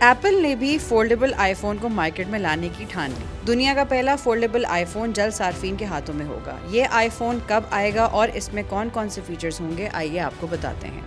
Apple نے بھی foldable آئی phone کو مارکیٹ میں لانے کی ٹھان لی۔ دنیا کا پہلا فولڈیبل آئی فون جلد صارفین کے ہاتھوں میں ہوگا۔ یہ آئی فون کب آئے گا اور اس میں کون کون سے فیچرز ہوں گے، آئیے آپ کو بتاتے ہیں۔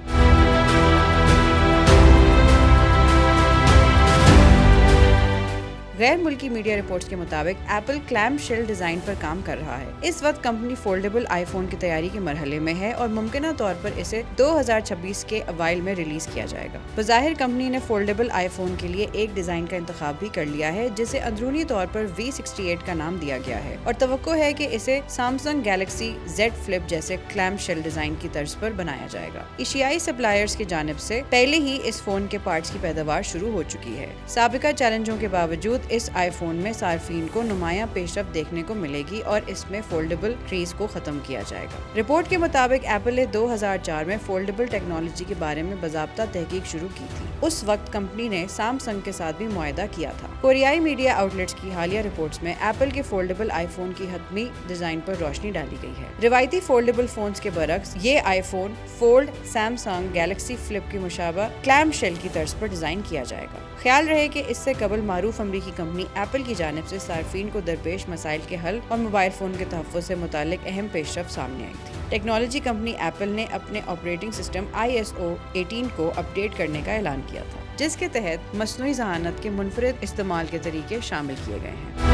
غیر ملکی میڈیا رپورٹس کے مطابق ایپل کلیم شیل ڈیزائن پر کام کر رہا ہے۔ اس وقت کمپنی فولڈیبل آئی فون کی تیاری کے مرحلے میں ہے اور ممکنہ طور پر اسے 2026 کے اوائل میں ریلیز کیا جائے گا۔ بظاہر کمپنی نے فولڈیبل آئی فون کے لیے ایک ڈیزائن کا انتخاب بھی کر لیا ہے جسے اندرونی طور پر V68 کا نام دیا گیا ہے اور توقع ہے کہ اسے سیمسنگ گیلیکسی Z فلپ جیسے کلیم شیل ڈیزائن کی طرز پر بنایا جائے گا۔ ایشیائی سپلائرز کی جانب سے پہلے ہی اس فون کے پارٹس کی پیداوار شروع ہو چکی ہے۔ سابقہ چیلنجوں کے باوجود اس آئی فون میں صارفین کو نمایاں پیش رفت دیکھنے کو ملے گی اور اس میں فولڈیبل کریز کو ختم کیا جائے گا۔ رپورٹ کے مطابق ایپل نے 2004 میں فولڈیبل ٹیکنالوجی کے بارے میں باضابطہ تحقیق شروع کی تھی۔ اس وقت کمپنی نے سیمسنگ کے ساتھ بھی معاہدہ کیا تھا۔ کوریائی میڈیا آؤٹ لیٹس کی حالیہ رپورٹس میں ایپل کے فولڈیبل آئی فون کی حتمی ڈیزائن پر روشنی ڈالی گئی ہے۔ روایتی فولڈیبل فونز کے برعکس یہ iPhone fold Samsung Galaxy flip کی مشابہ کلیم شیل کی طرز پر ڈیزائن کیا جائے گا۔ خیال رہے کہ اس سے قبل معروف امریکی کمپنی ایپل کی جانب سے صارفین کو درپیش مسائل کے حل اور موبائل فون کے تحفظ سے متعلق اہم پیش رفت سامنے آئی تھی۔ ٹیکنالوجی کمپنی ایپل نے اپنے آپریٹنگ سسٹم iOS 18 کو اپ ڈیٹ کرنے کا اعلان کیا تھا، جس کے تحت مصنوعی ذہانت کے منفرد استعمال کے طریقے شامل کیے گئے ہیں۔